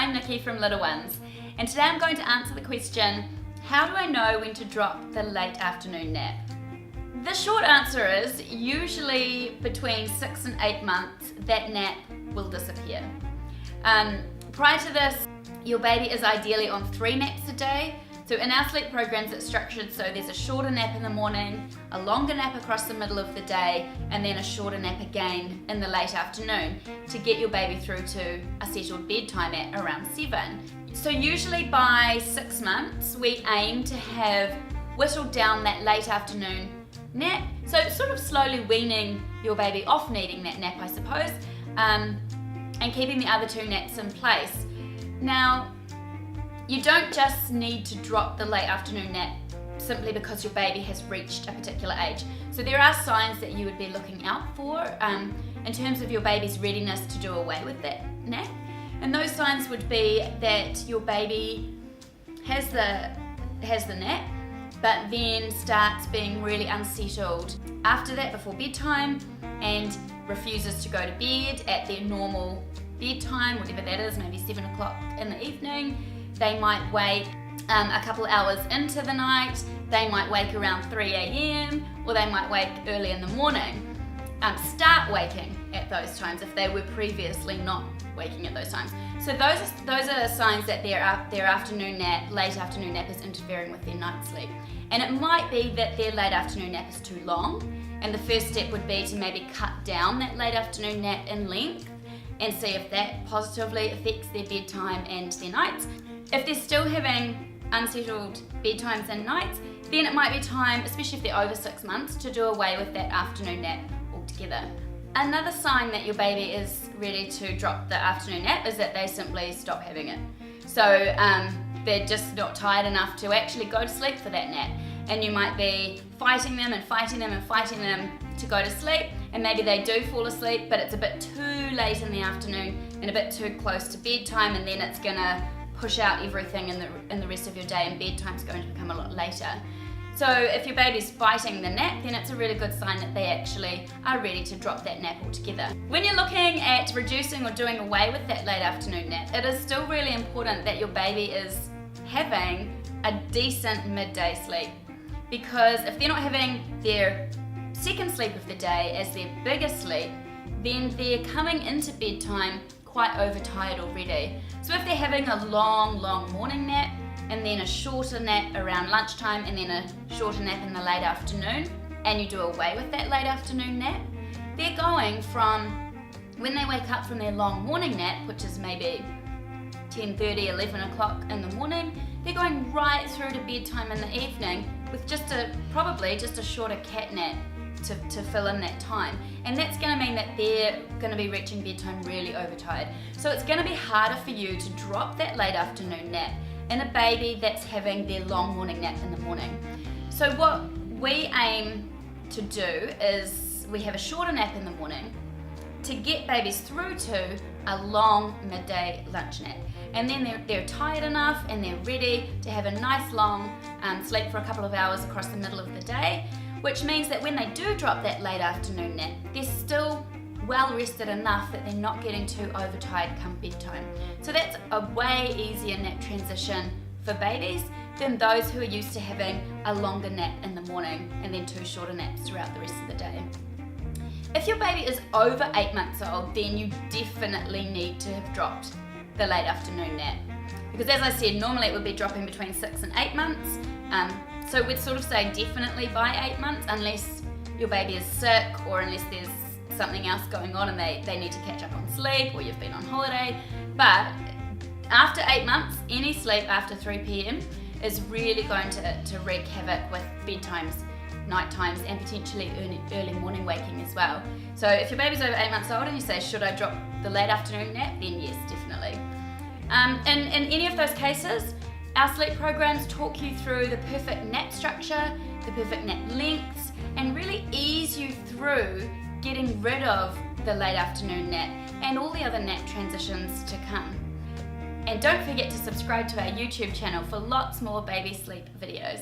I'm Nicky from Little Ones, and today I'm going to answer the question, how do I know when to drop the late afternoon nap? The short answer is, usually between 6 and 8 months, that nap will disappear. Prior to this, your baby is ideally on 3 naps a day. So in our sleep programs it's structured so there's a shorter nap in the morning, a longer nap across the middle of the day, and then a shorter nap again in the late afternoon to get your baby through to a settled bedtime at around 7. So usually by 6 months we aim to have whittled down that late afternoon nap, so sort of slowly weaning your baby off needing that nap, I suppose, and keeping the other 2 naps in place. Now, you don't just need to drop the late afternoon nap simply because your baby has reached a particular age. So there are signs that you would be looking out for in terms of your baby's readiness to do away with that nap. And those signs would be that your baby has the nap, but then starts being really unsettled after that before bedtime and refuses to go to bed at their normal bedtime, whatever that is, maybe 7 o'clock in the evening. They might wake a couple hours into the night, they might wake around 3 a.m. or they might wake early in the morning. Start waking at those times if they were previously not waking at those times. So those are signs that their afternoon nap, late afternoon nap is interfering with their night sleep. And it might be that their late afternoon nap is too long, and the first step would be to maybe cut down that late afternoon nap in length and see if that positively affects their bedtime and their nights. If they're still having unsettled bedtimes and nights, then it might be time, especially if they're over 6 months, to do away with that afternoon nap altogether. Another sign that your baby is ready to drop the afternoon nap is that they simply stop having it. So they're just not tired enough to actually go to sleep for that nap. And you might be fighting them and fighting them and fighting them to go to sleep, and maybe they do fall asleep, but it's a bit too late in the afternoon and a bit too close to bedtime, and then it's gonna push out everything in the rest of your day, and bedtime's going to become a lot later. So if your baby's fighting the nap, then it's a really good sign that they actually are ready to drop that nap altogether. When you're looking at reducing or doing away with that late afternoon nap, it is still really important that your baby is having a decent midday sleep, because if they're not having their second sleep of the day as their biggest sleep, then they're coming into bedtime quite overtired already. So if they're having a long morning nap and then a shorter nap around lunchtime and then a shorter nap in the late afternoon, and you do away with that late afternoon nap, they're going from when they wake up from their long morning nap, which is maybe 10:30, 11 o'clock in the morning, they're going right through to bedtime in the evening with probably just a shorter cat nap to fill in that time. And that's going to mean that they're going to be reaching bedtime really overtired. So it's going to be harder for you to drop that late afternoon nap in a baby that's having their long morning nap in the morning. So what we aim to do is we have a shorter nap in the morning to get babies through to a long midday lunch nap. And then they're tired enough and they're ready to have a nice long sleep for a couple of hours across the middle of the day, which means that when they do drop that late afternoon nap, they're still well rested enough that they're not getting too overtired come bedtime. So that's a way easier nap transition for babies than those who are used to having a longer nap in the morning and then 2 shorter naps throughout the rest of the day. If your baby is over 8 months old, then you definitely need to have dropped the late afternoon nap. Because as I said, normally it would be dropping between 6 and 8 months. So we'd sort of say definitely by 8 months, unless your baby is sick or unless there's something else going on and they need to catch up on sleep or you've been on holiday. But after 8 months, any sleep after 3 p.m. is really going to wreak havoc with bedtimes, night times, and potentially early morning waking as well. So if your baby's over 8 months old and you say, should I drop the late afternoon nap? Then yes, definitely. In any of those cases, our sleep programs talk you through the perfect nap structure, the perfect nap lengths, and really ease you through getting rid of the late afternoon nap and all the other nap transitions to come. And don't forget to subscribe to our YouTube channel for lots more baby sleep videos.